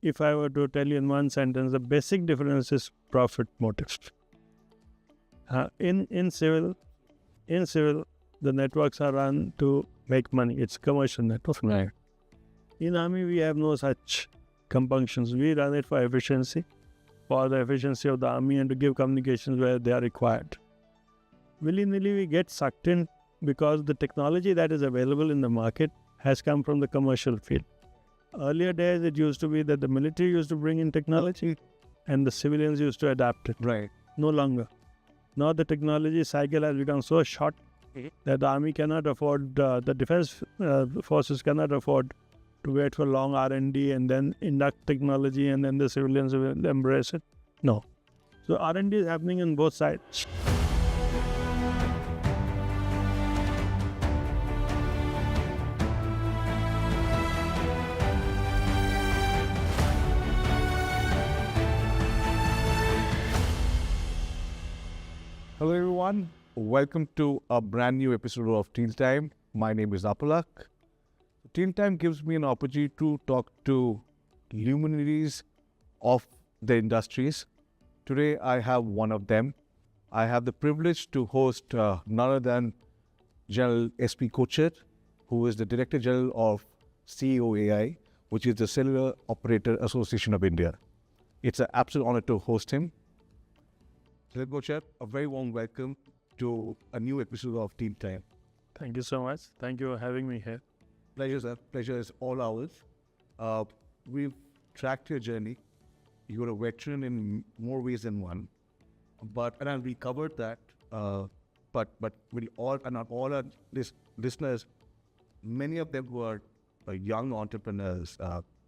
if I were to tell you in one sentence, the basic difference is profit motive. In civil, the networks are run to make money. It's commercial network. Right. In Army, we have no such compunctions. We run it for efficiency, for the efficiency of the Army and to give communications where they are required. Willy-nilly, we get sucked in because the technology that is available in the market has come from the commercial field. Earlier days, it used to be that the military used to bring in technology and the civilians used to adapt it. Right. No longer. Now the technology cycle has become so short that the Army cannot afford, the defense forces cannot afford to wait for long R&D and then induct technology and then the civilians will embrace it. No. So R&D is happening on both sides. Hello everyone, welcome to a brand new episode of Teal Time. My name is Apulak. Teal Time gives me an opportunity to talk to luminaries of the industries. Today I have one of them. I have the privilege to host none other than General SP Kochhar, who is the Director General of COAI, which is the Cellular Operator Association of India. It's an absolute honor to host him. Kochhar, a very warm welcome to a new episode of Team Time. Thank you so much. Thank you for having me here. Pleasure, sir. Pleasure is all ours. We've tracked your journey. You're a veteran in more ways than one. And we covered that. But we all, and not all our listeners, many of them who are young entrepreneurs,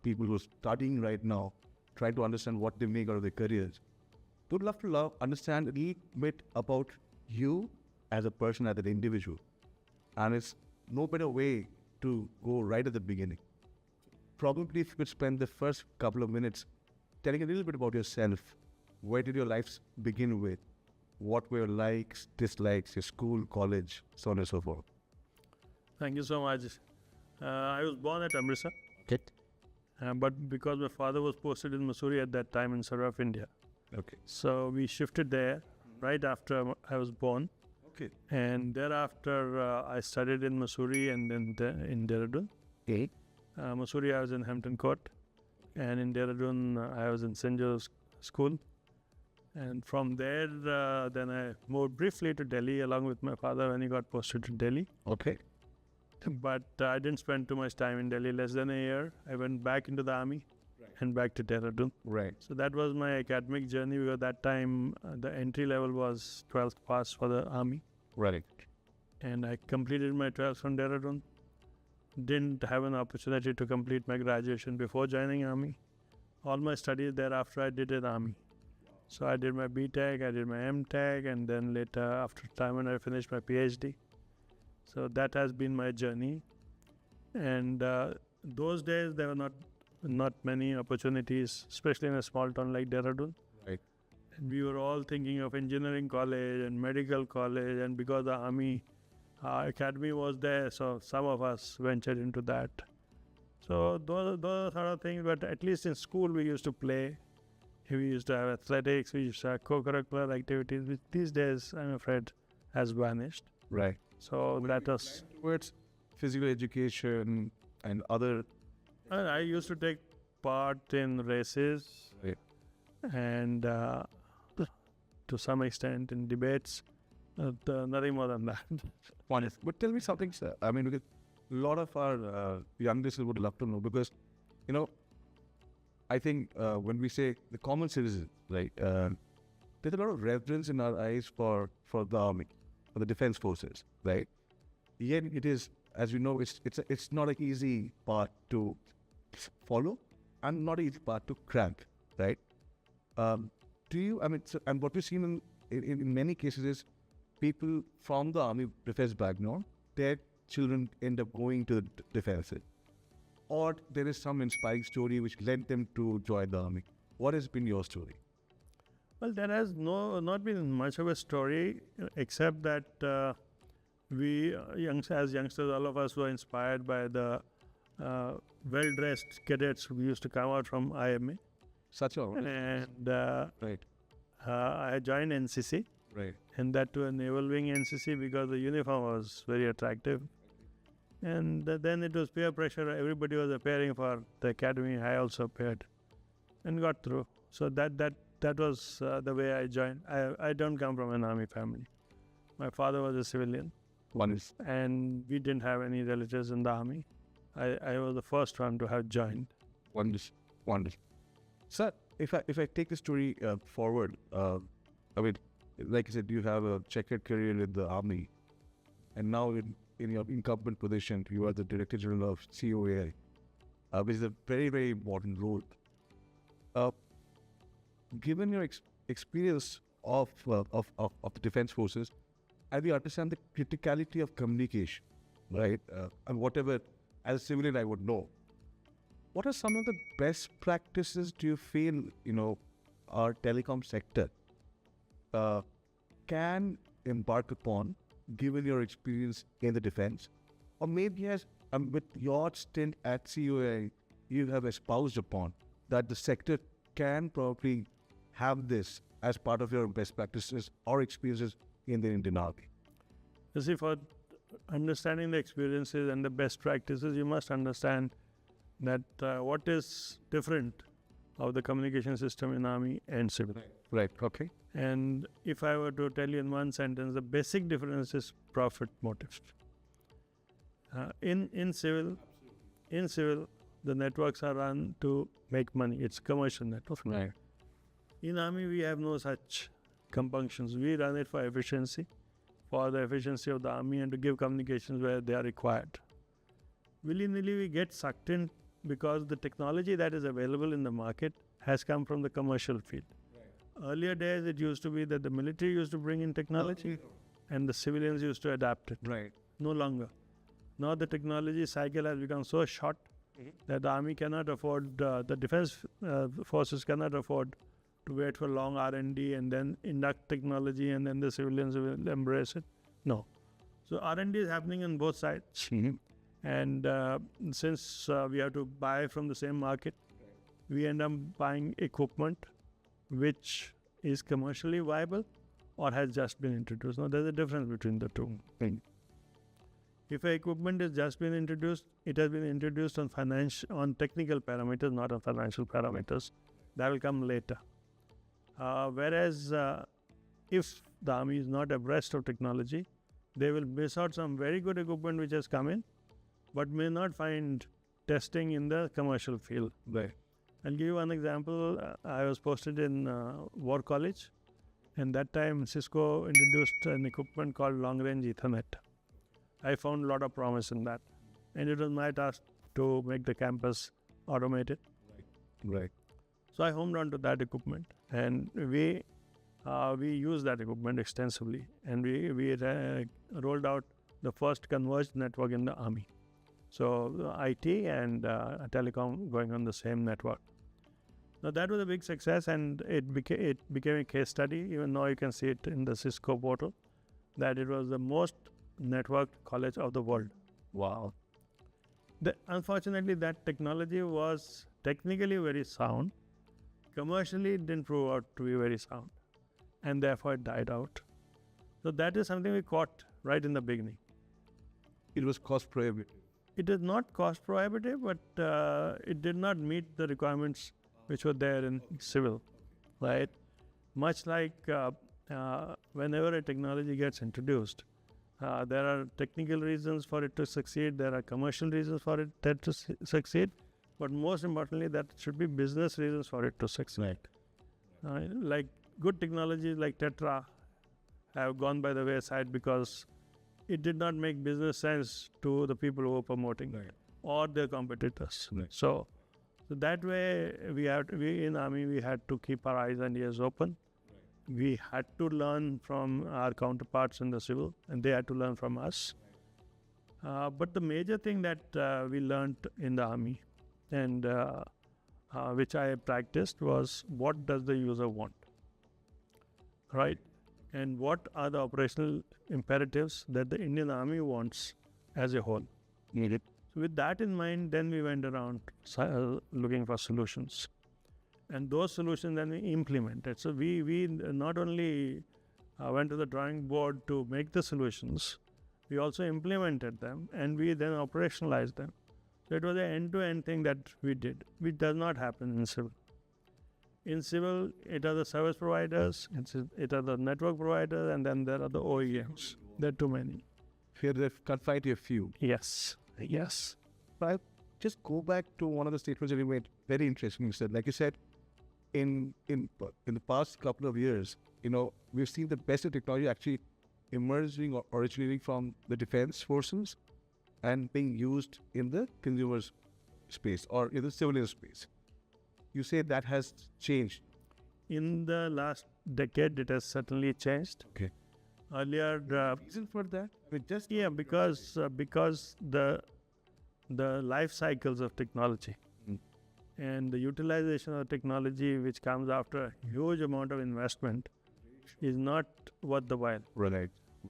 people who are studying right now, trying to understand what they make out of their careers. Would love to understand a little bit about you as a person, as an individual. And it's no better way to go right at the beginning. Probably if you could spend the first couple of minutes telling a little bit about yourself. Where did your life begin with? What were your likes, dislikes, your school, college, so on and so forth? Thank you so much. I was born at Amritsar. Okay. But because my father was posted in Missouri at that time in Surah, India. Okay. So we shifted there right after I was born. Okay. And thereafter, I studied in Missouri and then in Dehradun. Okay. Missouri, I was in Hampton Court. And in Dehradun, I was in St. Joe's School. And from there, then I moved briefly to Delhi along with my father when he got posted to Delhi. Okay. But I didn't spend too much time in Delhi, less than a year. I went back into the Army. And back to Dehradun. Right. So that was my academic journey because that time the entry level was 12th pass for the Army. Right. And I completed my 12th from Dehradun. Didn't have an opportunity to complete my graduation before joining Army. All my studies thereafter I did in Army. So I did my B.Tech, I did my M.Tech, and then later after time when I finished my PhD. So that has been my journey. And those days there were not many opportunities, especially in a small town like Dehradun. Right. And we were all thinking of engineering college and medical college, and because the Army academy was there, so some of us ventured into that. So those sort of things, but at least in school we used to play. We used to have athletics, we used to have co-curricular activities, which these days, I'm afraid, has vanished. Right. So that was... Towards physical education and other... I used to take part in races and to some extent in debates, nothing more than that. Honest. But tell me something, sir. I mean, because a lot of our young listeners would love to know because, I think when we say the common citizen, right, there's a lot of reverence in our eyes for the Army, for the defense forces, right? Yet it is, as you know, it's not an easy path to follow and not easy part to crack, right? And what we've seen in many cases is people from the Army defense background, their children end up going to the defense, or there is some inspiring story which led them to join the Army. What has been your story? Well, there has not been much of a story, except that we, as youngsters, all of us were inspired by the well-dressed cadets who used to come out from IMA. Such a And right, I joined NCC, right. and that to a naval wing NCC because the uniform was very attractive. And then it was peer pressure. Everybody was appearing for the academy. I also appeared and got through. So that was the way I joined. I don't come from an army family. My father was a civilian, Wonderful. and we didn't have any relatives in the army. I was the first one to have joined. Wonderful. Wonderful. Sir, if I take the story forward, I mean, like I said, you have a checkered career in the army, and now in your incumbent position, you are the Director General of COAI, which is a very, very important role. Given your experience of the defense forces, and we understand the criticality of communication, right? And whatever, as a civilian, I would know. What are some of the best practices do you feel, our telecom sector can embark upon, given your experience in the defense? Or maybe as with your stint at COA, you have espoused upon that the sector can probably have this as part of your best practices or experiences in the Indian Army? You see, for understanding the experiences and the best practices, you must understand that what is different of the communication system in Army and Civil. Right. Okay. And if I were to tell you in one sentence, the basic difference is profit motive. In civil, the networks are run to make money. It's commercial network. Right. In Army, we have no such compunctions. We run it for efficiency, for the efficiency of the Army and to give communications where they are required. Willy-nilly, we get sucked in because the technology that is available in the market has come from the commercial field. Right. Earlier days, it used to be that the military used to bring in technology and the civilians used to adapt it. Right. No longer. Now the technology cycle has become so short that the Army cannot afford, the defense forces cannot afford to wait for long R&D and then induct technology and then the civilians will embrace it. No. So R&D is happening on both sides. And since we have to buy from the same market, we end up buying equipment which is commercially viable or has just been introduced. Now, there's a difference between the two. If an equipment has just been introduced, it has been introduced on technical parameters, not on financial parameters. That will come later. Whereas if the Army is not abreast of technology, they will miss out some very good equipment which has come in, but may not find testing in the commercial field. Right. I'll give you one example. I was posted in War College, and that time Cisco introduced an equipment called long-range Ethernet. I found a lot of promise in that, and it was my task to make the campus automated. Right. So I homed on to that equipment, and we used that equipment extensively, and we rolled out the first converged network in the Army. So IT and Telecom going on the same network. Now that was a big success, and it became a case study. Even now you can see it in the Cisco portal that it was the most networked college of the world. Wow. Unfortunately, that technology was technically very sound. Commercially, it didn't prove out to be very sound, and therefore it died out. So that is something we caught right in the beginning. It was cost prohibitive. It is not cost prohibitive, but it did not meet the requirements which were there in civil, right? Much like whenever a technology gets introduced, there are technical reasons for it to succeed, there are commercial reasons for it to succeed, but most importantly, that should be business reasons for it to succeed. Right. Like good technologies like Tetra have gone by the wayside because it did not make business sense to the people who were promoting or their competitors. Right. So that way, we in Army, we had to keep our eyes and ears open. Right. We had to learn from our counterparts in the civil, and they had to learn from us. But the major thing that we learned in the Army, and which I practiced, was what does the user want, right? And what are the operational imperatives that the Indian Army wants as a whole. So with that in mind, then we went around looking for solutions. And those solutions then we implemented. So we not only went to the drawing board to make the solutions, we also implemented them and we then operationalized them. So it was an end-to-end thing that we did, which does not happen in civil. In civil, it are the service providers, it are the network providers, and then there are the OEMs. There are too many. Here they've confined to a few. Yes. Yes. But I'll just go back to one of the statements that you made. Very interesting. You said, like you said, in the past couple of years, we've seen the best of technology actually emerging or originating from the defense forces and being used in the consumer space or in the civilian space. You say that has changed. In the last decade, it has certainly changed. Okay. Earlier, Reason for that? because the life cycles of technology and the utilization of technology, which comes after a huge amount of investment, is not worth the while. Right.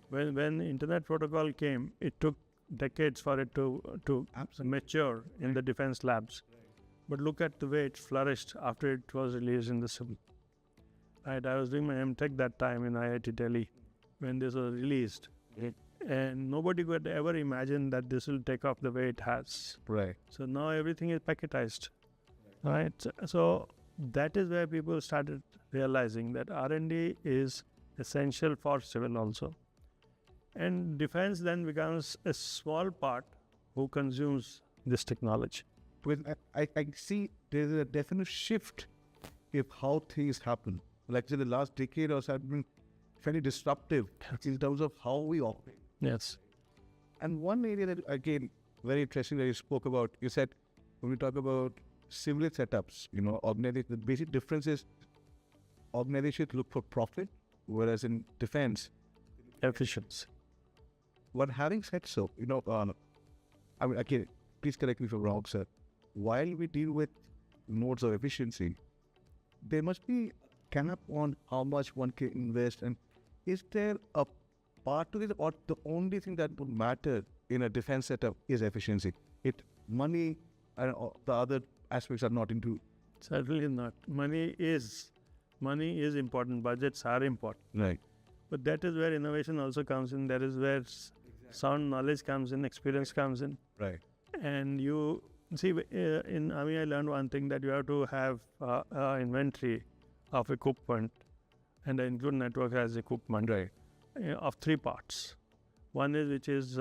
When Internet Protocol came, it took decades for it to mature in the defense labs. But look at the way it flourished after it was released in the civil. Right, I was doing my MTech that time in IIT Delhi when this was released. And nobody could ever imagine that this will take off the way it has. Right. So now everything is packetized. Right. So that is where people started realizing that R&D is essential for civil also. And defense then becomes a small part who consumes this technology. I see there's a definite shift in how things happen. Like in the last decade or so, have been fairly disruptive in terms of how we operate. Yes. And one area that, again, very interesting that you spoke about, you said when we talk about civil setups, the basic difference is organizations look for profit, whereas in defense, Efficiency. But having said so, again, please correct me if I'm wrong, sir. While we deal with modes of efficiency, there must be a cap on how much one can invest. And is there a part to this, or the only thing that would matter in a defense setup is efficiency? Money and the other aspects are not into. Certainly not. Money is important. Budgets are important. Right. But that is where innovation also comes in. That is where sound knowledge comes in, experience comes in. Right. And you see, in Army, I learned one thing, that you have to have inventory of equipment, and I include network as equipment, Right. Of three parts. One is which is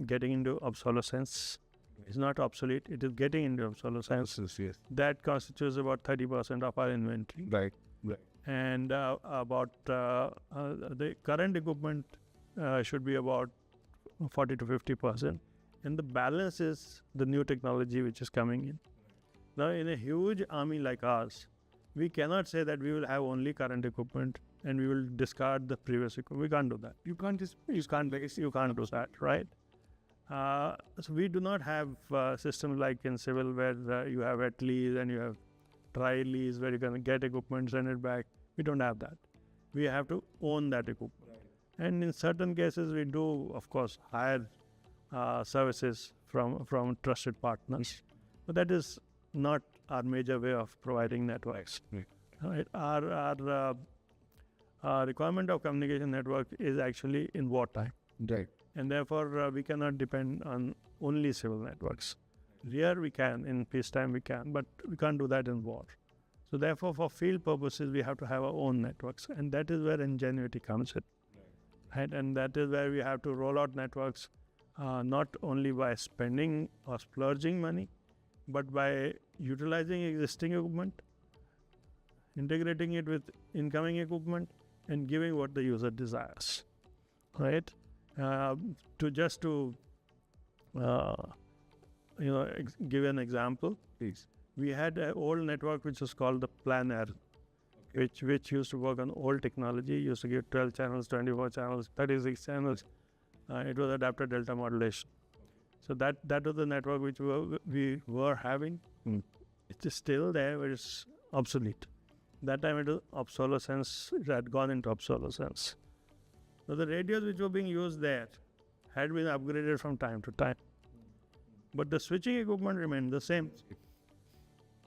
getting into obsolescence. It's not obsolete, it is getting into obsolescence. Yes. That constitutes about 30% of our inventory. Right. Right. And about the current equipment should be about 40 to 50%. And the balance is the new technology which is coming in. Now, in a huge army like ours, we cannot say that we will have only current equipment and we will discard the previous equipment. We can't do that. You can't do that, right? So we do not have systems like in civil where you have at lease and you have try lease where you can get equipment, send it back. We don't have that. We have to own that equipment. Right. And in certain cases, we do, of course, hire services from trusted partners. But that is not our major way of providing networks. Right. Our requirement of communication network is actually in wartime. Right. And therefore, we cannot depend on only civil networks. Here we can, in peacetime we can, but we can't do that in war. So therefore, for field purposes, we have to have our own networks. And that is where ingenuity comes in. Right? And that is where we have to roll out networks, not only by spending or splurging money, but by utilizing existing equipment, integrating it with incoming equipment, and giving what the user desires. Right? Give an example. Please. We had an old network which was called the Plan R, which used to work on old technology. Used to give 12 channels, 24 channels, 36 channels. It was adapted delta modulation. So that was the network which we were having. It is still there, but it's obsolete. That time it was obsolescence. It had gone into obsolescence. So the radios which were being used there had been upgraded from time to time. but the switching equipment remained the same.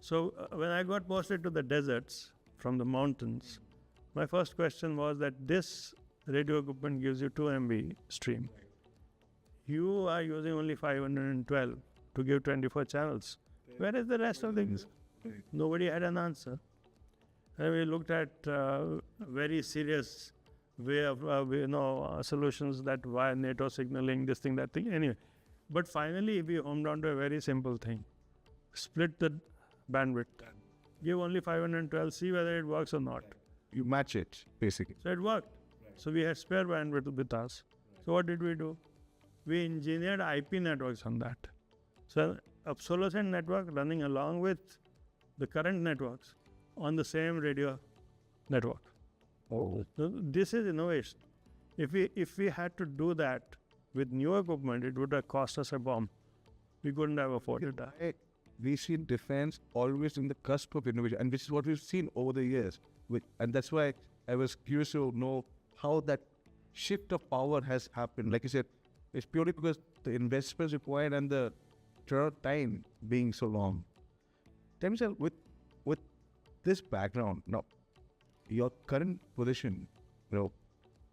So when I got posted to the deserts from the mountains, my first question was that this radio equipment gives you 2 MB stream. You are using only 512 to give 24 channels. Where is the rest of things? Nobody had an answer. And we looked at very serious way of solutions that via NATO signaling, this thing, that thing. Anyway, but finally we homed down to a very simple thing: split the bandwidth, give only 512, see whether it works or not. You match it, basically. So it worked. So we had spare bandwidth with us. So what did we do? We engineered IP networks on that. So obsolescent network running along with the current networks on the same radio network. Oh. So this is innovation. If we had to do that with new equipment, it would have cost us a bomb. We couldn't have afforded that. We see defense always in the cusp of innovation, and which is what we've seen over the years. And that's why I was curious to know how that shift of power has happened. Like you said, it's purely because the investments required and the turnaround time being so long. Tell me, sir, with this background, now, your current position,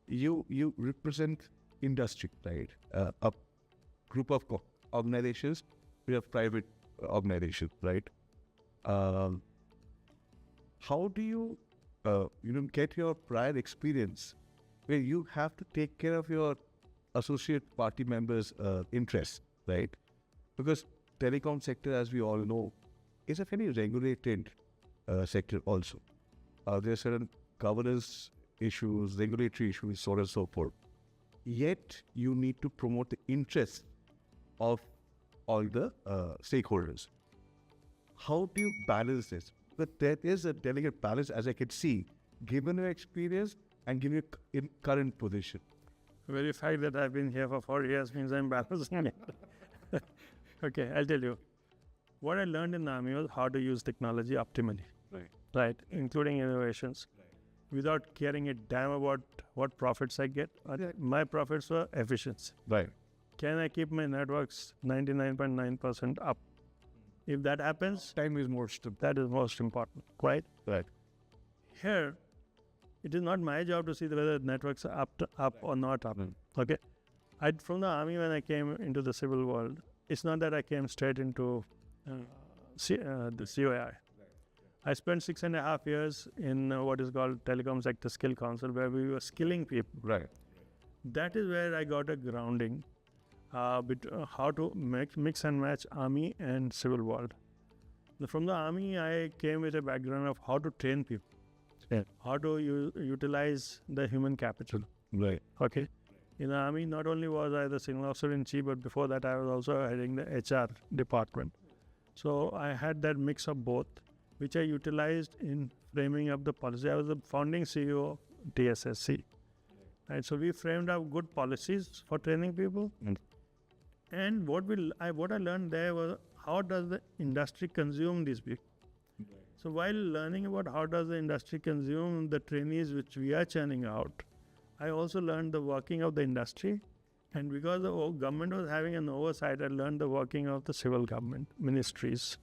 you represent industry, right? A group of organizations, we have private organizations, right? How do you, get your prior experience where you have to take care of your associate party members' interests, right? Because telecom sector, as we all know, is a very regulated sector also. There are certain governance issues, regulatory issues, so on and so forth. Yet, you need to promote the interests of all the stakeholders. How do you balance this? But there is a delicate balance, as I can see, given your experience and given your current position. The very fact that I've been here for 4 years means I'm balancing it. Okay, I'll tell you. What I learned in the Army was how to use technology optimally. Right, including innovations, without caring a damn about what profits I get. My profits were efficiency. Right. Can I keep my networks 99.9% up? If that happens, Time is more that is most important, right? Right. Here, it is not my job to see whether the networks are up or not up. Okay, from the Army, when I came into the civil world, it's not that I came straight into the COAI. I spent 6.5 years in what is called Telecom Sector Skill Council, where we were skilling people. Right. That is where I got a grounding how to mix and match Army and civil world. From the Army, I came with a background of how to train people, how to utilize the human capital. Right. Okay. In the Army, not only was I the signal officer in chief, but before that, I was also heading the HR department. So I had that mix of both, which I utilized in framing up the policy. I was the founding CEO of TSSC. Right, so we framed up good policies for training people. And what I learned there was how does the industry consume these people. So while learning about how does the industry consume the trainees which we are churning out, I also learned the working of the industry. And because the government was having an oversight, I learned the working of the civil government ministries,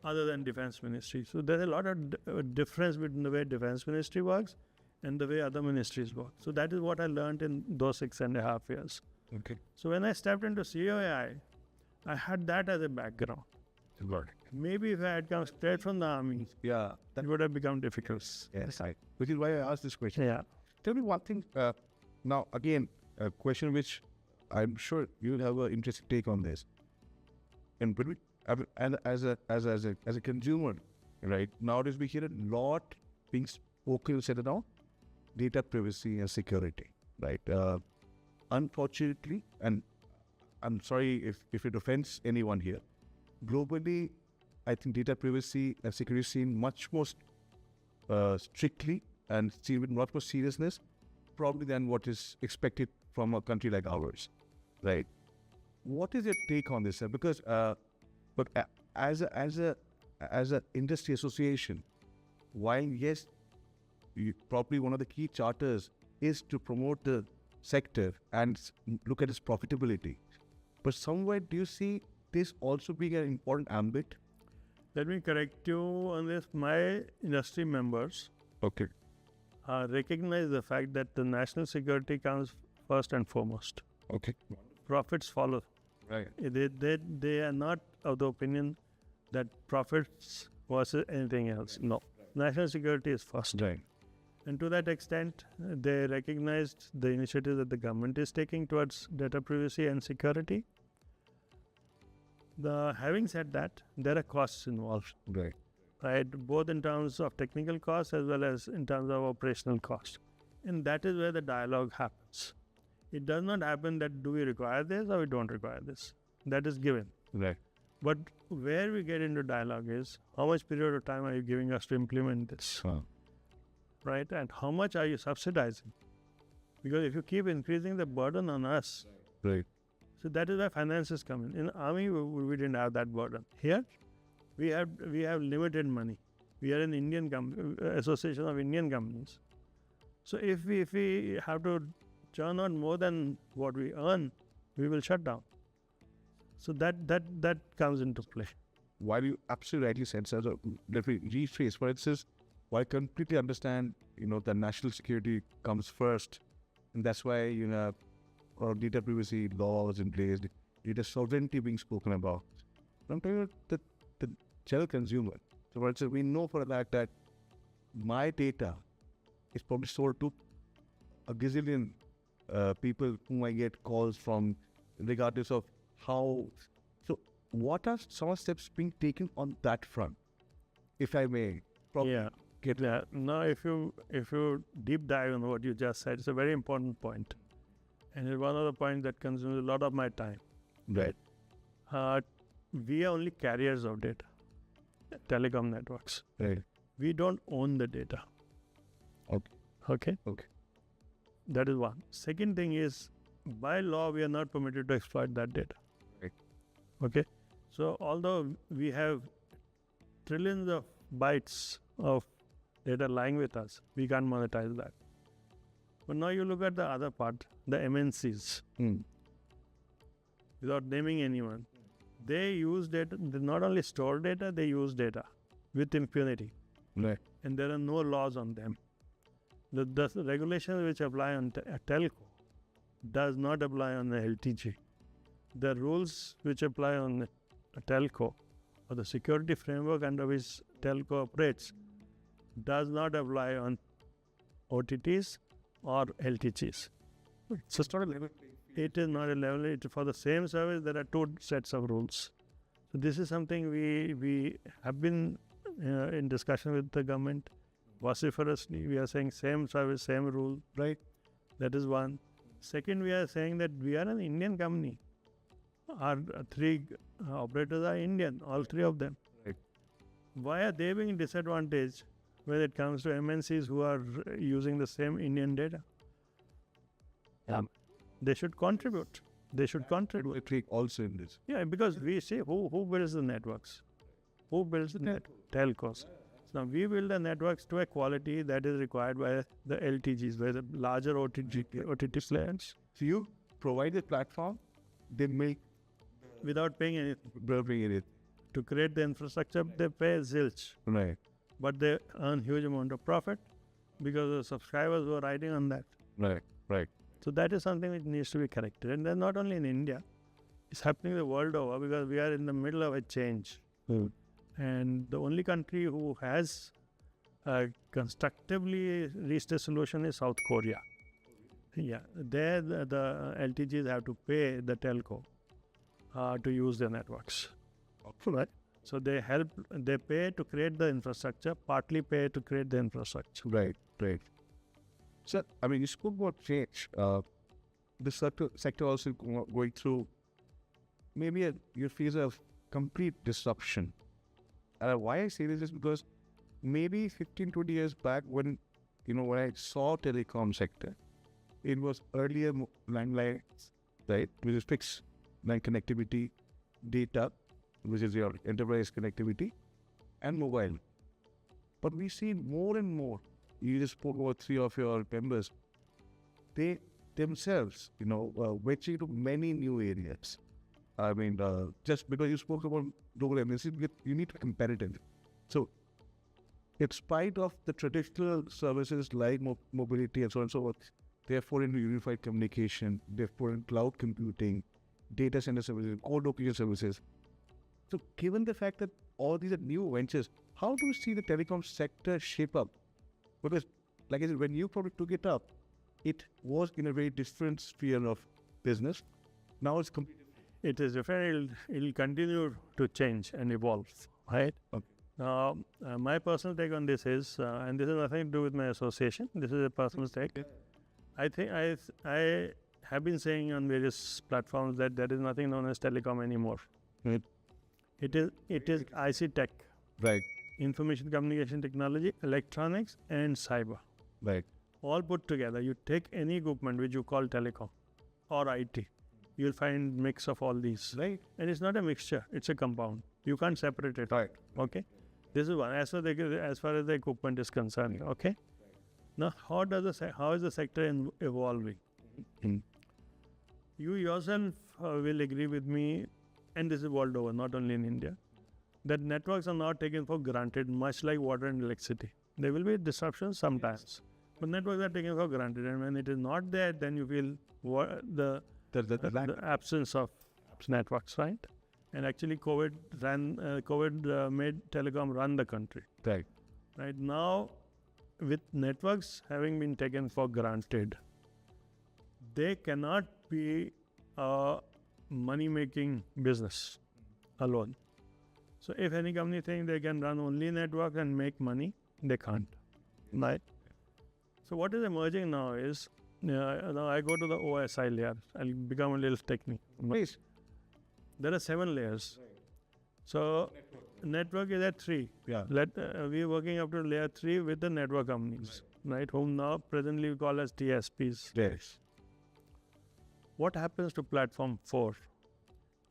other than defense ministry. So there's a lot of difference between the way defense ministry works and the way other ministries work. So that is what I learned in those 6.5 years. Okay. So when I stepped into COAI, I had that as a background. Maybe if I had come straight from the Army, that would have become difficult. Yes, which is why I asked this question. Yeah. Tell me one thing. Now, again, a question which I'm sure you'll have an interesting take on this. And as a consumer, right? Nowadays we hear a lot being spoken, said about data privacy and security, right? Unfortunately, and I'm sorry if it offends anyone here, globally, I think data privacy and security is seen much more strictly and seen with much more seriousness, probably than what is expected from a country like ours, right? What is your take on this, sir? Because, but as a industry association, while yes, probably one of the key charters is to promote the sector and look at its profitability, but somewhere do you see this also being an important ambit? Let me correct you on this. My industry members Okay. recognize the fact that the national security comes first and foremost. Okay. Profits follow. Right. They are not of the opinion that profits versus anything else. No. National security is first. Right. And to that extent, they recognized the initiatives that the government is taking towards data privacy and security. Having said that, there are costs involved, Right. right? Both in terms of technical costs as well as in terms of operational cost. And that is where the dialogue happens. It does not happen that do we require this or we don't require this. That is given. Right. But where we get into dialogue is how much period of time are you giving us to implement this, right? And how much are you subsidizing? Because if you keep increasing the burden on us, Right. so that is where finances come in. In Army, we didn't have that burden. Here, we have limited money. We are an association of Indian companies. So if we have to churn out more than what we earn, we will shut down. So that comes into play. While you absolutely rightly said, sir, so let me rephrase. For instance, while I completely understand, that national security comes first, and that's why, data privacy laws in place, data sovereignty being spoken about. But I'm talking about the general consumer. So for instance, we know for a fact that my data is probably sold to a gazillion people whom I get calls from, regardless of how. So what are some steps being taken on that front, if I may? Get that. Now, if you deep dive on what you just said, it's a very important point, and it's one of the points that consumes a lot of my time. Right. We are only carriers of data, telecom networks. Right. We don't own the data. Okay. That is one. Second thing is, by law, we are not permitted to exploit that data. Right. Okay. So although we have trillions of bytes of data lying with us, we can't monetize that. But now you look at the other part, the MNCs, without naming anyone, they use data, they not only store data, they use data with impunity. Right. And there are no laws on them. The regulations which apply on a telco does not apply on the LTG. The rules which apply on a telco or the security framework under which telco operates does not apply on OTTs or LTGs. So it's not a level playing field. It is not a level. For the same service, there are two sets of rules. So this is something we have been in discussion with the government. Vociferously, we are saying same service, same rule. Right. That is one. Second, we are saying that we are an Indian company. Our three operators are Indian, all three of them. Right. Why are they being disadvantaged when it comes to MNCs who are using the same Indian data? They should contribute. Also in this. Yeah, because we say who builds the networks? Who builds the telcos? Now we build the networks to a quality that is required by the LTGs, by the larger OTT players. So you provide the platform, they make without paying anything. bring it. To create the infrastructure, they pay zilch, Right. but they earn huge amount of profit because the subscribers were riding on that. Right. So that is something which needs to be corrected. And then not only in India, it's happening the world over because we are in the middle of a change. And the only country who has constructively reached a solution is South Korea. Yeah, there the LTGs have to pay the telco to use their networks. Right. So they pay to create the infrastructure, partly pay to create the infrastructure. Right. So, you spoke about change. The sector also going through maybe your phase of complete disruption. Why I say this is because maybe 15, 20 years back when I saw telecom sector, it was earlier landlines, right, which is fixed line connectivity, data, which is your enterprise connectivity, and mobile. But we see more and more, you just spoke about three of your members, they themselves, venturing to many new areas. I mean, just because you spoke about global MNC, you need to be competitive. So, in spite of the traditional services like mobility and so on and so forth, therefore into unified communication, therefore in cloud computing, data center services, co-location services. So given the fact that all these are new ventures, how do you see the telecom sector shape up? Because like I said, when you probably took it up, it was in a very different sphere of business. Now it's completely It is different. It'll continue to change and evolve, right? Okay. Now, my personal take on this is, and this has nothing to do with my association. This is a personal take. I think I have been saying on various platforms that there is nothing known as telecom anymore. Right. It is IC tech, Right. information communication technology, electronics, and cyber, Right. all put together. You take any equipment which you call telecom or IT, you'll find mix of all these. Right. And it's not a mixture; it's a compound. You can't separate it. Right. Okay, this is one. As far as the equipment is concerned. Okay. Now, how is the sector evolving? Mm. You yourself will agree with me, and this is world over, not only in India, that networks are not taken for granted, much like water and electricity. There will be disruptions sometimes, but networks are taken for granted, and when it is not there, then you feel the absence of networks, right? And actually, COVID made telecom run the country. Right. Right now, with networks having been taken for granted, they cannot be a money-making business alone. So if any company thinks they can run only network and make money, they can't. Right? So what is emerging now is, now I go to the OSI layer. I'll become a little technical. Please. There are 7 layers. So network is at 3. Yeah. We are working up to layer 3 with the network companies, right? Whom now presently we call as TSPs. Yes. What happens to platform 4?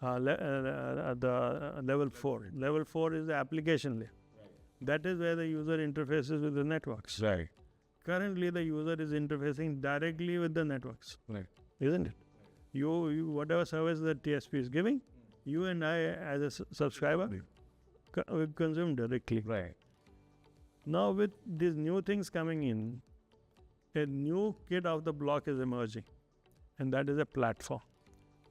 The level 4. Level 4 is the application layer. Right. That is where the user interfaces with the networks. Right. Currently, the user is interfacing directly with the networks, Right. isn't it? You whatever service the TSP is giving, you and I as a subscriber we consume directly. Right. Now with these new things coming in, a new kid of the block is emerging, and that is a platform.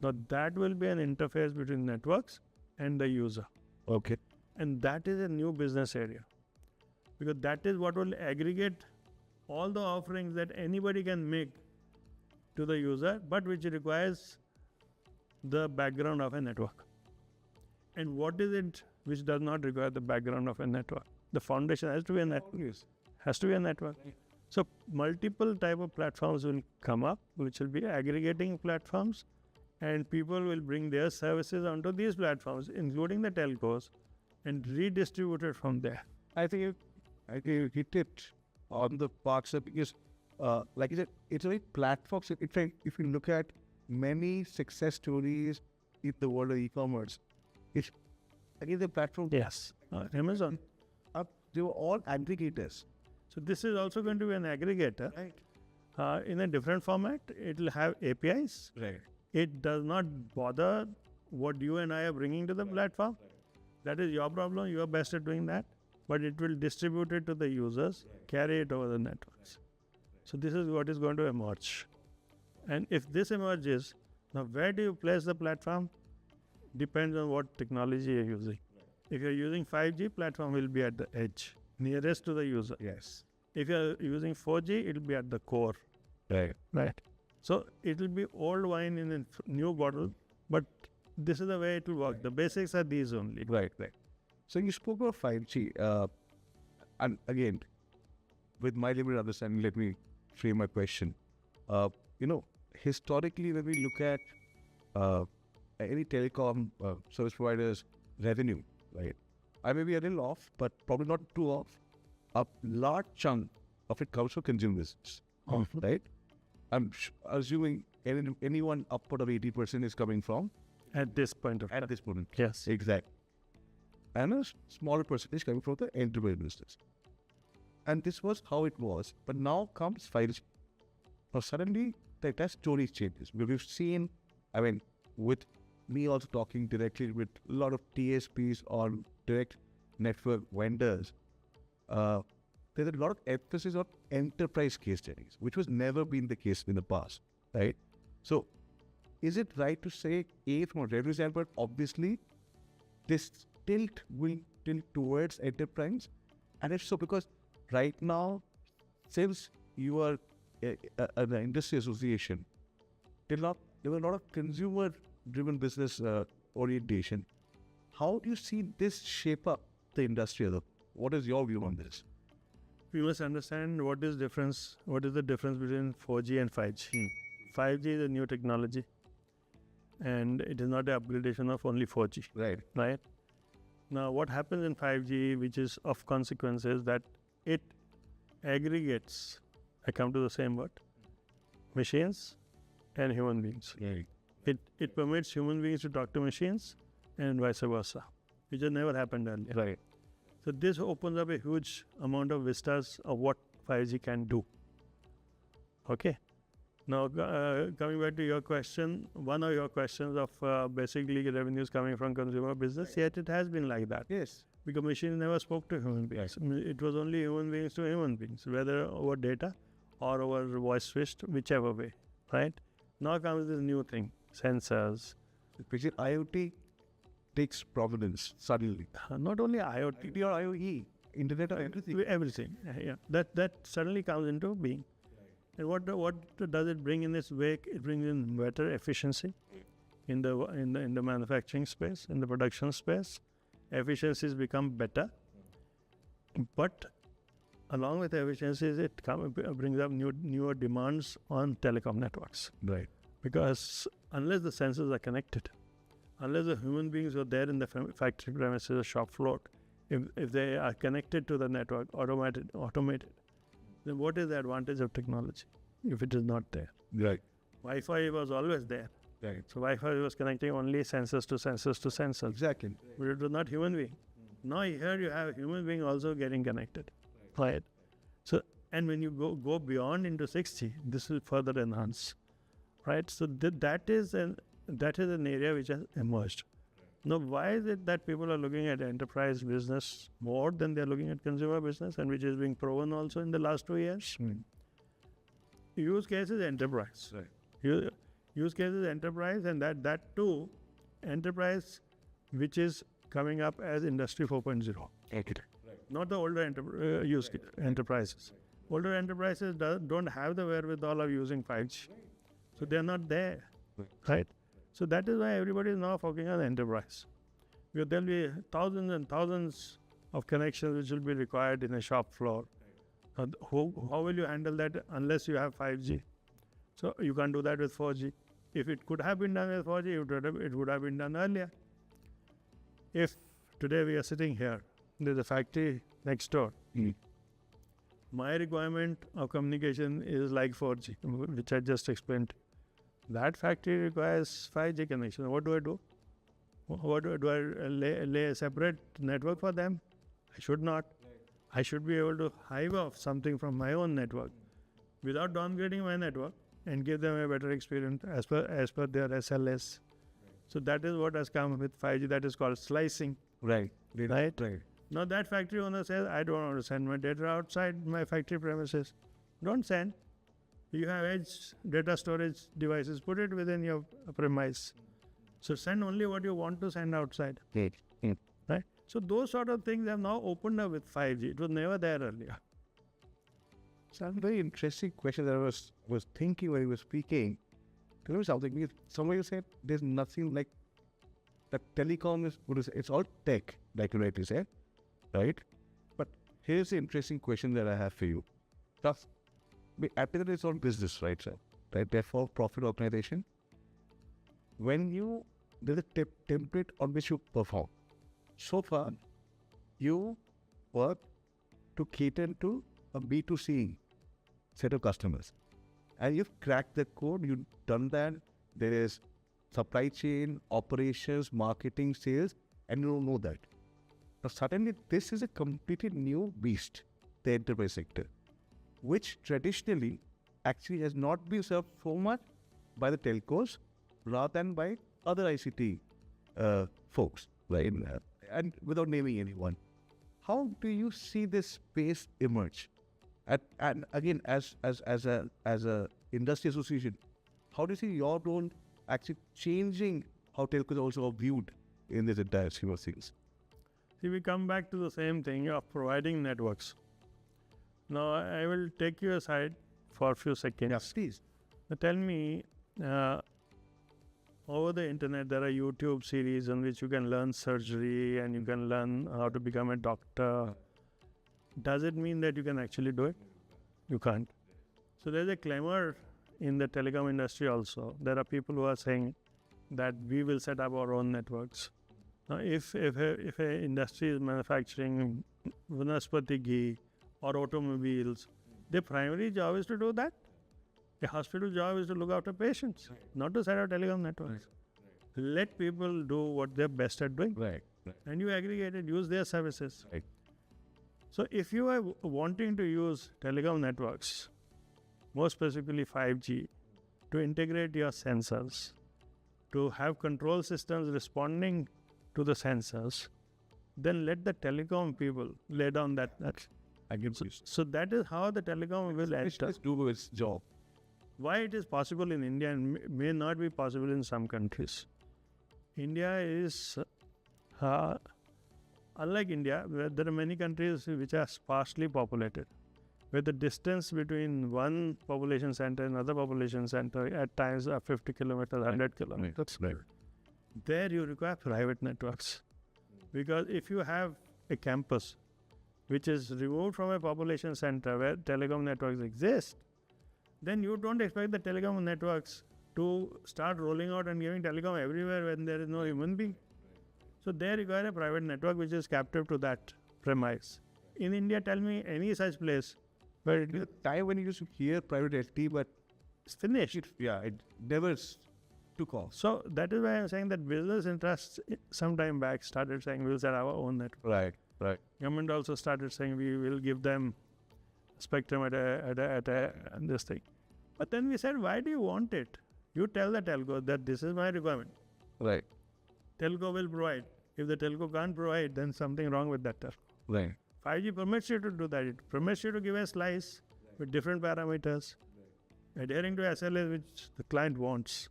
Now that will be an interface between networks and the user. Okay. And that is a new business area, because that is what will aggregate all the offerings that anybody can make to the user, but which requires the background of a network. And what is it which does not require the background of a network? The foundation has to be a network. Yes. Has to be a network. So multiple type of platforms will come up, which will be aggregating platforms, and people will bring their services onto these platforms, including the telcos, and redistribute it from there. I think you hit it on the park, sir, because like you said, it's a very platform. So if you look at many success stories in the world of e-commerce, it's again the platform. Yes. Amazon. They were all aggregators. So this is also going to be an aggregator. Right. In a different format. It will have APIs. Right. It does not bother what you and I are bringing to the platform. That is your problem. You are best at doing that. But it will distribute it to the users, carry it over the networks. So this is what is going to emerge. And if this emerges, now where do you place the platform? Depends on what technology you're using. If you're using 5G, platform will be at the edge, nearest to the user. Yes. If you're using 4G, it will be at the core. Right. Right. So it will be old wine in a new bottle, but this is the way it will work. The basics are these only. Right. Right. So you spoke about 5G, and again, with my limited understanding, let me frame my question. Historically, when we look at any telecom service provider's revenue, right? I may be a little off, but probably not too off. A large chunk of it comes from consumer business, right? I'm assuming anyone upward of 80% is coming from At this point of time. at this moment. Yes. Exactly. And a smaller percentage coming from the enterprise business. And this was how it was. But now comes 5G. Now suddenly that story changes. We've seen, with me also talking directly with a lot of TSPs or direct network vendors, there's a lot of emphasis on enterprise case studies, which was never been the case in the past, right? So, is it right to say, A, from a revenue standpoint, obviously, this tilt will tilt towards enterprise? And if so, because right now, since you are an industry association, there were a lot of consumer-driven business orientation. How do you see this shape up the industry? What is your view on this? We must understand what is the difference between 4G and 5G. 5G is a new technology, and it is not an upgradation of only 4G. Right? Now, what happens in 5G, which is of consequence, is that it aggregates, I come to the same word, machines and human beings. It permits human beings to talk to machines and vice versa, which has never happened earlier. So this opens up a huge amount of vistas of what 5G can do. Okay. Now, coming back to your question, one of your questions of basically revenues coming from consumer business, yet it has been like that. Yes. Because machines never spoke to human beings. It was only human beings to human beings, whether over data or over voice switched, whichever way, right? Now comes this new thing, sensors. IoT takes prominence suddenly. Not only IoT. IoT or IoE, Internet of everything. Everything, yeah. That suddenly comes into being. And what does it bring in its wake? It brings in better efficiency in the manufacturing space, in the production space. Efficiencies become better, but along with efficiencies, it brings up newer demands on telecom networks. Right. Because unless the sensors are connected, unless the human beings are there in the factory premises or shop floor, if they are connected to the network, automated, then what is the advantage of technology if it is not there? Right. Wi-Fi was always there. Right. So Wi-Fi was connecting only sensors to sensors. Exactly. But it was not human being. Now here you have human being also getting connected. Right. So, and when you go beyond into 6G, this will further enhance. Right. So that is an area which has emerged. Now, why is it that people are looking at enterprise business more than they are looking at consumer business, and which is being proven also in the last 2 years? Use case is enterprise. Right. Use case is enterprise, and that too, enterprise which is coming up as Industry 4.0. Right. Not the older enterprises. Older enterprises don't have the wherewithal of using 5G. So they are not there. Right? So that is why everybody is now focusing on enterprise. Because there will be thousands and thousands of connections which will be required in a shop floor. How will you handle that unless you have 5G? So you can't do that with 4G. If it could have been done with 4G, it would have been done earlier. If today we are sitting here, there's a factory next door. My requirement of communication is like 4G, which I just explained. That factory requires 5G connection. What do I do? Do I lay a separate network for them? I should not. I should be able to hive off something from my own network without downgrading my network and give them a better experience as per their SLS. So that is what has come with 5G. That is called slicing. Right. Now that factory owner says, I don't want to send my data outside my factory premises. Don't send. You have edge data storage devices, put it within your premise. So send only what you want to send outside. Right? So those sort of things have now opened up with 5G. It was never there earlier. So a very interesting question that I was thinking when you were speaking. There was something, somewhere you said there's nothing like that telecom is, it's all tech, like you rightly said, right? But here's the interesting question that I have for you. At the end of it's all business, right, sir? Right? Therefore, profit organization. There's a template on which you perform. So far, you work to cater to a B2C set of customers. And you've cracked the code, you've done that. There is supply chain, operations, marketing, sales, and you don't know that. Now suddenly, this is a completely new beast, the enterprise sector, which traditionally actually has not been served so much by the telcos rather than by other ICT folks, right? And without naming anyone, how do you see this space emerge? And again, as a industry association, how do you see your role actually changing how telcos also are viewed in this entire scheme of things? See, we come back to the same thing of providing networks. Now, I will take you aside for a few seconds. Yeah, please. Now, tell me, over the internet, there are YouTube series on which you can learn surgery and you can learn how to become a doctor. Does it mean that you can actually do it? You can't. So there's a clamor in the telecom industry also. There are people who are saying that we will set up our own networks. Now, if a industry is manufacturing vanaspati ghee or automobiles, their primary job is to do that. A hospital job is to look after patients, not to set up telecom networks. Let people do what they're best at doing. And you aggregate it, use their services. So if you are wanting to use telecom networks, more specifically 5G, to integrate your sensors, to have control systems responding to the sensors, then let the telecom people lay down that. So that is how the telecom will enter. Do its job. Why it is possible in India and may not be possible in some countries. India is, unlike India, where there are many countries which are sparsely populated, where the distance between one population center and another population center at times are 50 kilometers, 100 kilometers. There you require private networks. Because if you have a campus which is removed from a population center where telecom networks exist, then you don't expect the telecom networks to start rolling out and giving telecom everywhere when there is no human being. So they require a private network which is captive to that premise. In India, tell me any such place where it is Time when you used to hear private LT, but finished. it never took off. So that is why I'm saying that business interests some time back started saying we'll set our own network. Right. Government also started saying we will give them spectrum at a this thing. But then we said, why do you want it? You tell the telco that this is my requirement. Right. Telco will provide. If the telco can't provide, then something wrong with that telco. Right. 5G permits you to do that. It permits you to give a slice with different parameters, adhering to SLAs which the client wants,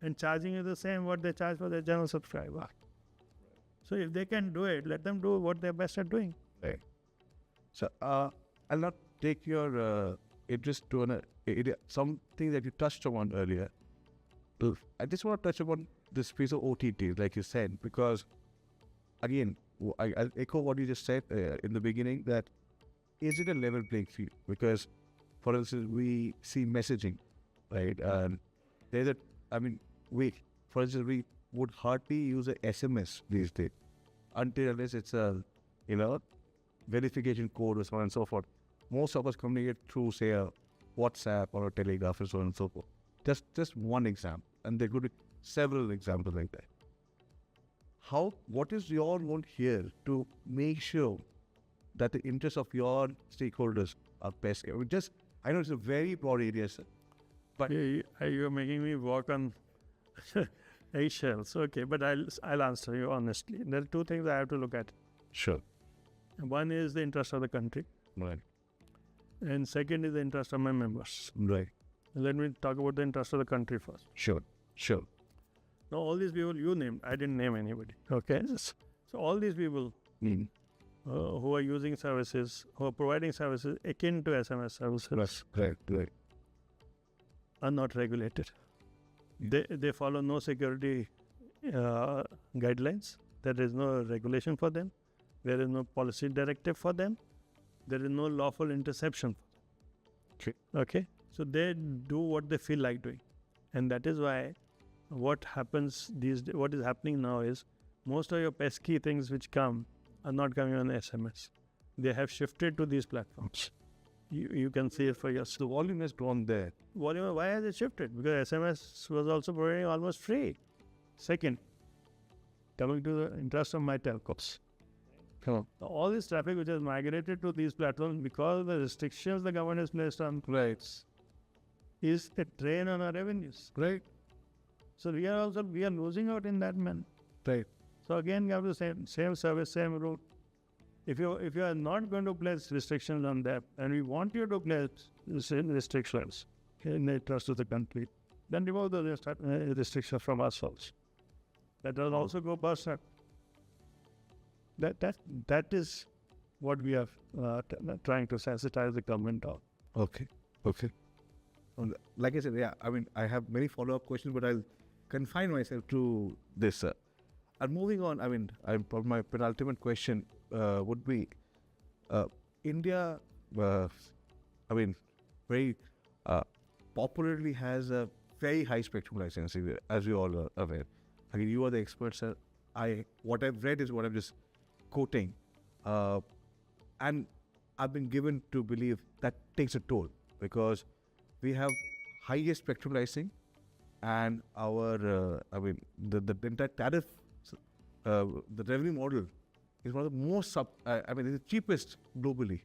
and charging you the same what they charge for their general subscriber. So if they can do it, let them do what they're best at doing. Right. So I'll not take your interest to an something that you touched upon earlier. I just want to touch upon this piece of OTT, like you said, because again, I'll echo what you just said in the beginning, that is it a level playing field? Because, for instance, we see messaging, right? For instance, we would hardly use a SMS these days unless it's a, verification code or so on and so forth. Most of us communicate through, say, a WhatsApp or a Telegraph and so on and so forth. Just one example, and there could be several examples like that. What is your role here to make sure that the interests of your stakeholders are best? I know it's a very broad area, sir, but you're making me walk on eggshells. Okay, but I'll answer you honestly. There are two things I have to look at. Sure. One is the interest of the country, Right. and second is the interest of my members. Right. Let me talk about the interest of the country first. Sure. Now, all these people you named, I didn't name anybody. Okay, so all these people who are using services, who are providing services akin to SMS services, Right. are not regulated. They follow no security guidelines. There is no regulation for them. There is no policy directive for them. There is no lawful interception for them. Okay? So they do what they feel like doing. And that is why what is happening now is most of your pesky things which come are not coming on SMS. They have shifted to these platforms. You can see it for yourself. The volume has grown there. Why has it shifted? Because SMS was also providing almost free. Second, coming to the interest of my telcos. All this traffic which has migrated to these platforms because of the restrictions the government has placed on Right. is a drain on our revenues. Right. So we are losing out in that man. Right. So again, you have the same service, same route. If you are not going to place restrictions on that, and we want you to place restrictions in the interest of the country, then remove the restrictions from us also. That does also go berserk. That is what we are trying to sensitize the government on. Okay. Like I said, yeah, I mean, I have many follow-up questions, but I'll confine myself to this. And moving on, I mean, my penultimate question would be, India, I mean, very popularly has a very high spectrum licensing, as we all are aware. I mean, you are the expert, sir. What I've read is what I'm just quoting. And I've been given to believe that takes a toll, because we have highest spectrum licensing, and our, I mean, the entire tariff, the revenue model is one of the most, I mean, it's the cheapest globally.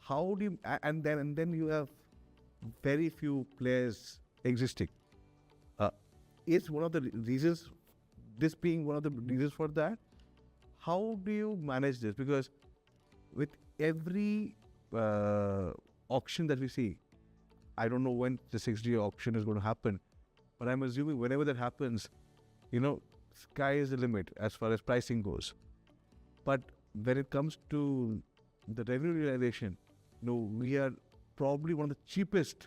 How do you, and then you have very few players existing. Is one of the reasons, this being one of the reasons for that? How do you manage this? Because with every auction that we see, I don't know when the 6G auction is going to happen, but I'm assuming whenever that happens, sky is the limit as far as pricing goes. But when it comes to the revenue realization, we are probably one of the cheapest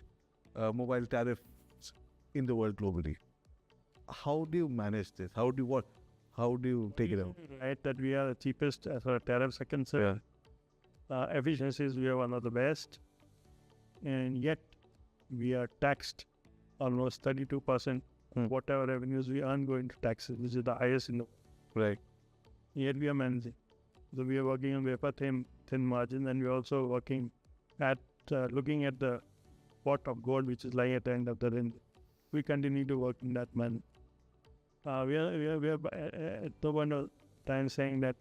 mobile tariffs in the world globally. How do you manage this? How do you take it out? Right, that we are the cheapest as far as tariffs are concerned. Efficiencies, we are one of the best, and yet we are taxed almost 32%. Whatever revenues we earn going to taxes, which is the highest in the world. Right. Yet we are managing. So we are working on wafer thin margin, and we are also working at looking at the pot of gold which is lying at the end of the rainbow. We continue to work in that manner. We are at no point of time saying that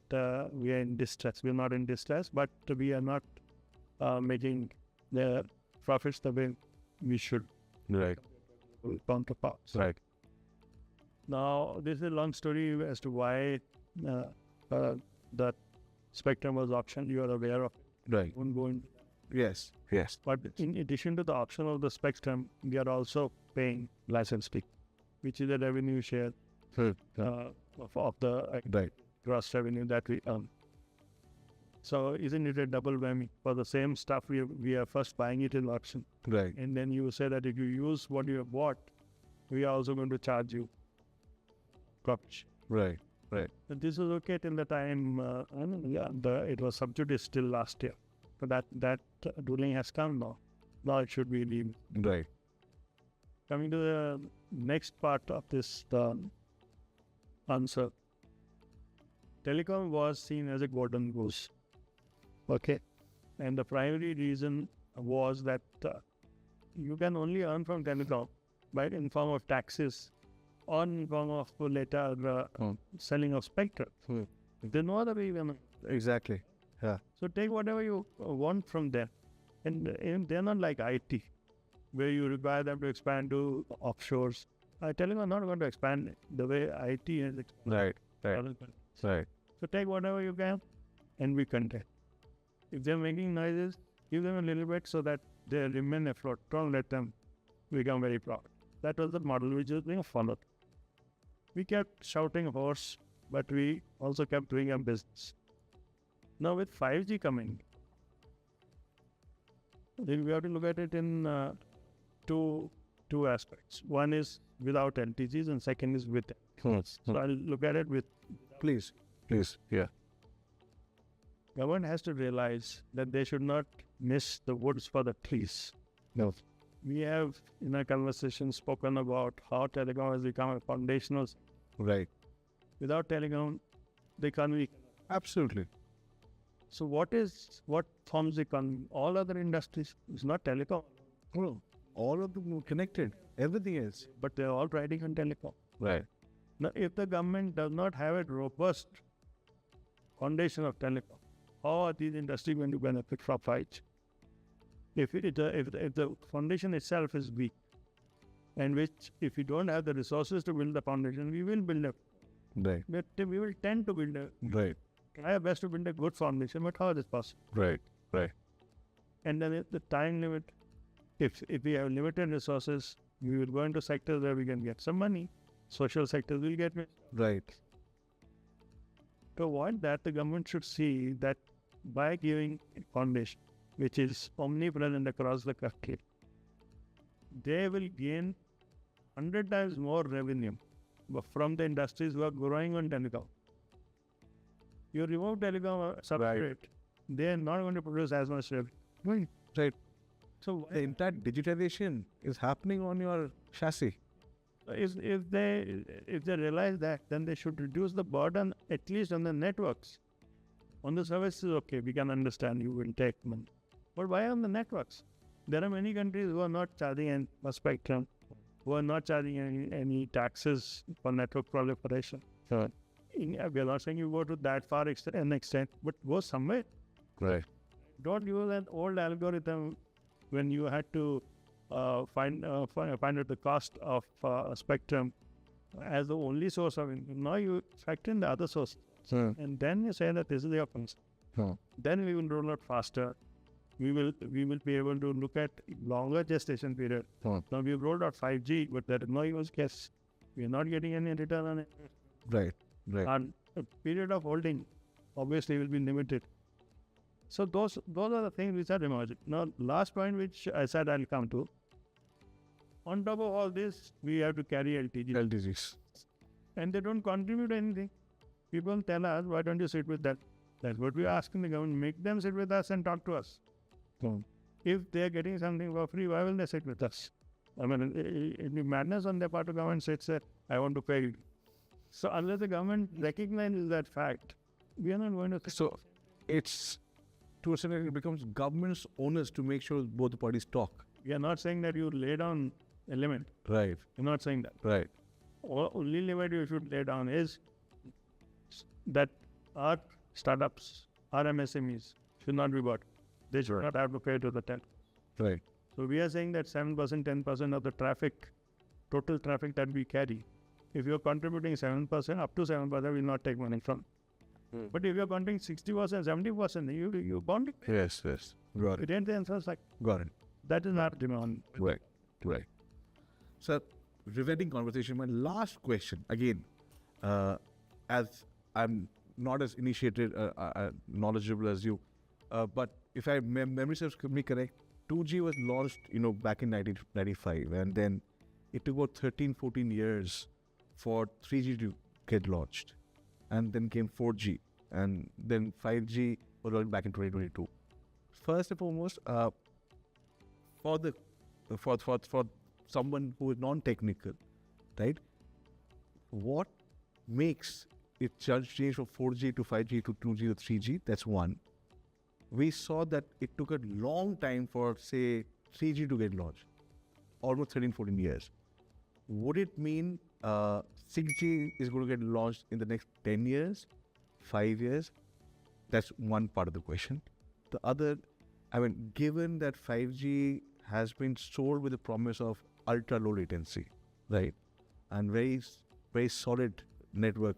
we are in distress. We are not in distress, but we are not making the profits the way we should. Right. Counterparts. Right. Now, this is a long story as to why that spectrum was auctioned. You are aware of it. Right. Won't go into that. Yes. But in addition to the auction of the spectrum, we are also paying license fee, which is a revenue share of the Right. gross revenue that we earn. So isn't it a double whammy? For the same stuff, we are first buying it in auction. Right. And then you say that if you use what you have bought, we are also going to charge you profit. Right. And this was okay till the time, it was sub judice till last year. So that ruling has come now. Now it should be legal. Right. Coming to the next part of this answer. Telecom was seen as a golden goose. Okay. And the primary reason was that you can only earn from telecom in form of taxes or in form of later selling of spectrum. There's no other way you can. Exactly. Yeah. So take whatever you want from them. And they're not like IT, where you require them to expand to offshores. Telecom are not going to expand the way IT is expanded. Right. So take whatever you can and be content. If they're making noises, give them a little bit so that they remain afloat. Don't let them become very proud. That was the model which was being followed. We kept shouting hoarse, but we also kept doing our business. Now with 5G coming, then we have to look at it in two aspects. One is without LTGs and second is with it. So I'll look at it with. Please. Yeah. Government has to realize that they should not miss the woods for the trees. No. We have in our conversation spoken about how telecom has become a foundational. Right. Without telecom, the economy. Absolutely. So what forms the economy? All other industries. It's not telecom. Oh, all of them are connected. Everything is. But they're all riding on telecom. Right. Now, if the government does not have a robust foundation of telecom, how are these industries going to benefit from 5G? If the foundation itself is weak, and which, if we don't have the resources to build the foundation, we will build a, Right. but we will tend to build a, Right. try our best to build a good foundation, but how is it possible? Right. Right. And then the time limit, if we have limited resources, we will go into sectors where we can get some money. Social sectors will get it. Right. To avoid that, the government should see that by giving a foundation, which is omnipresent across the country, they will gain 100 times more revenue from the industries who are growing on telecom. You remove telecom substrate, they are not going to produce as much revenue. Right. So The entire digitalization is happening on your chassis. if they realize that, then they should reduce the burden at least on the networks. On the services, okay, we can understand you will take money, but why on the networks? There are many countries who are not charging any spectrum, who are not charging any taxes for network proliferation. Sure. We are not saying you go to that far extent, but go somewhere. Right. Don't use an old algorithm when you had to find out the cost of a spectrum as the only source of income. Now you factor in the other source, and then you say that this is your concern. Then we will roll out faster. We will be able to look at longer gestation period. Now we've rolled out 5G, but there is no use case. We are not getting any return on it. Right. Right. And a period of holding obviously will be limited. So those are the things which are emerging. Now, last point which I said I'll come to. On top of all this, we have to carry LTG. LTGs. And they don't contribute anything. People tell us, why don't you sit with that? That's what we're asking the government. Make them sit with us and talk to us. If they're getting something for free, why will they sit with us? I mean, it will be madness on their part. The government says, I want to pay you. So unless the government recognizes that fact, we are not going to... So it's, to a certain extent, it becomes government's onus to make sure both the parties talk. We are not saying that you lay down a limit. Right. We're not saying that. Right. Only limit you should lay down is that our startups, our MSMEs should not be bought. They should not have to pay to the telcos. Right. So we are saying that 7%, 10% of the traffic, total traffic that we carry, if you're contributing 7%, up to 7%, we'll not take money from. But if you're contributing 60%, 70%, you bound it. Yes, yes. Got it. It ain't the answer. Like, Got it. that is not demand. Right. Right. So, riveting conversation. My last question, again, as I'm not as initiated, knowledgeable as you, but if I memory serves me correct, 2G was launched, back in 1995, and then it took about 13, 14 years for 3G to get launched, and then came 4G, and then 5G was launched back in 2022. First and foremost, for someone who is non-technical, right? What makes it change from 4G to 5G to 2G to 3G? That's one. We saw that it took a long time for, say, 3G to get launched, almost 13, 14 years. Would it mean 6G is going to get launched in the next 10 years, 5 years? That's one part of the question. The other, given that 5G has been sold with the promise of ultra low latency, right, and very, very solid network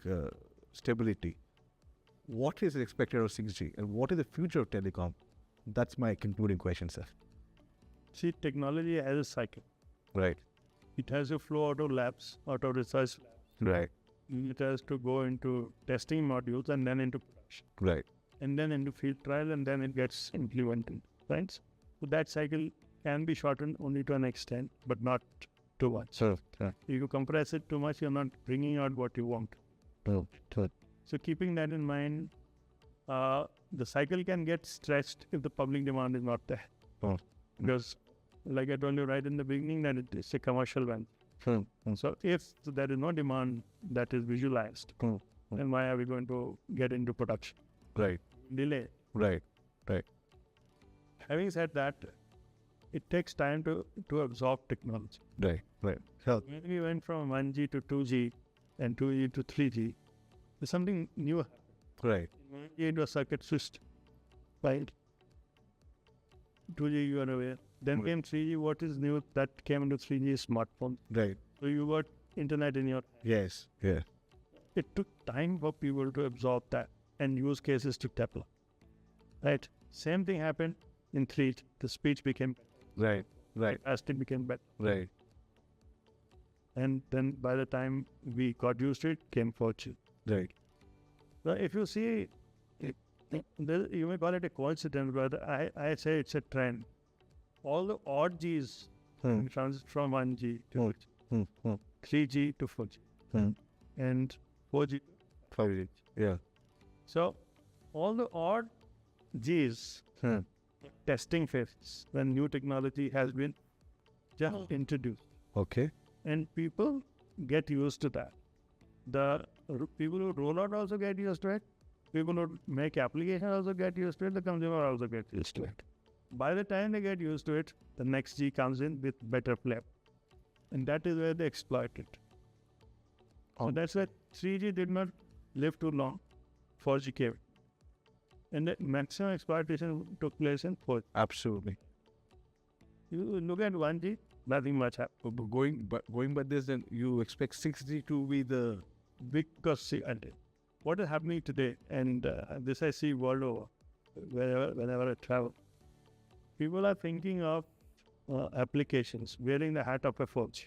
stability, what is expected of 6G and what is the future of telecom? That's my concluding question, sir. See, technology has a cycle. Right. It has to flow out of labs, out of research labs. Right. It has to go into testing modules and then into production. Right. And then into field trial, and then it gets implemented. Right? So that cycle can be shortened only to an extent, but not too much. Sure. If you compress it too much, you're not bringing out what you want. So keeping that in mind, the cycle can get stretched if the public demand is not there. Because, like I told you right in the beginning, that it's a commercial van. So if there is no demand that is visualized, then why are we going to get into production? Right. Delay. Right. Right. Having said that, it takes time to absorb technology. Right. Right. So, When we went from 1G to 2G and 2G to 3G, there's something new happened. right. 1G into a circuit system. Right? 2G, you are aware. Then Right. came 3G. What is new that came into 3G is smartphone. Right. So you got internet in your. Yes. Yeah. It took time for people to absorb that and use cases to develop. Right. Same thing happened in 3G. The speech became, Right. Right. capacity became better. Right. And then by the time we got used to it, came 4G. Right. So if you see, you may call it a coincidence, but I say it's a trend. All the odd Gs transit from 1G to 3G to 4G and 4G. 5G. Yeah. So all the odd Gs testing phases when new technology has been just introduced, Okay. and people get used to that. The people who roll out also get used to it. People who make application also get used to it. The consumer also get used to it. By the time they get used to it, the next G comes in with better flip, and that is where they exploit it. So that's why 3G did not live too long. 4G came, and the maximum exploitation took place in 4G. Absolutely. You look at 1G, nothing much happened. But going by this, then you expect 6G to be the Because see, and what is happening today, and this I see world over, whenever I travel, people are thinking of applications wearing the hat of a 4G.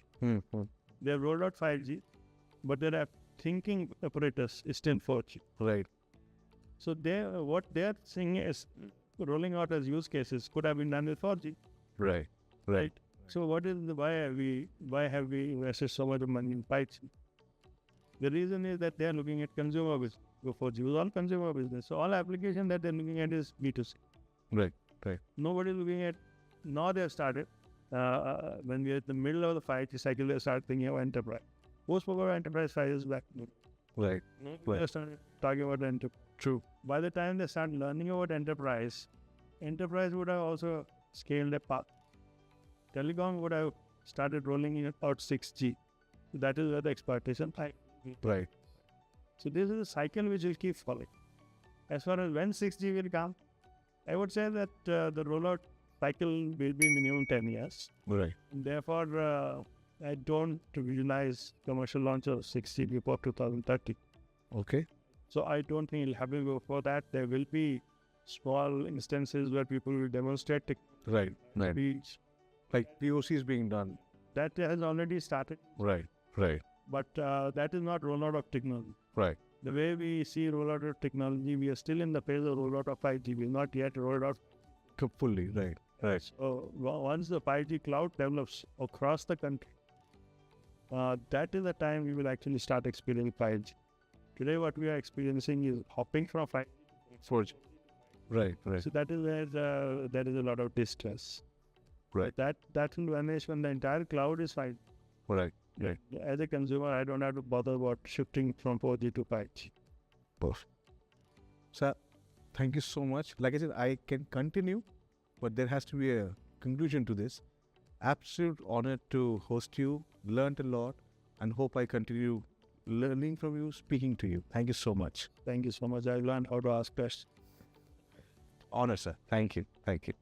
They have rolled out 5G, but their thinking apparatus is still 4G. right. So what they are seeing is rolling out as use cases could have been done with 4G. Right. Right. So why have we invested so much money in 5G? The reason is that they are looking at consumer business. 4G was all consumer business. So all application that they're looking at is B2C. Right. Right. Nobody is looking at, now they have started, when we are in the middle of the 5G cycle, they start thinking of enterprise. Who spoke about enterprise 5 years back? Right. They started talking about enterprise. True. By the time they start learning about enterprise would have also scaled a path. Telecom would have started rolling out 6G. So that is where the exploitation. Right. So this is a cycle which will keep following. As far as when 6G will come, I would say that the rollout cycle will be minimum 10 years. Right. Therefore, I don't visualize commercial launch of 6G before 2030. Okay. So I don't think it'll happen before that. There will be small instances where people will demonstrate Right. Right. speech. Like POC is being done. That has already started, Right. Right. but that is not rollout of technology. Right. The way we see rollout of technology, we are still in the phase of rollout of 5G. We are not yet rolled out. Fully. Right. Right. So once the 5G cloud develops across the country, that is the time we will actually start experiencing 5G. Today, what we are experiencing is hopping from 5G. 4G. Right. Right. So that is where there is a lot of distress. Right. That will vanish when the entire cloud is 5G. Right. Right. As a consumer, I don't have to bother about shifting from 4G to 5G. Perfect. Sir, thank you so much. Like I said, I can continue, but there has to be a conclusion to this. Absolute honor to host you, learned a lot, and hope I continue learning from you, speaking to you. Thank you so much. Thank you so much. I learned how to ask questions. Honor, sir. Thank you. Thank you.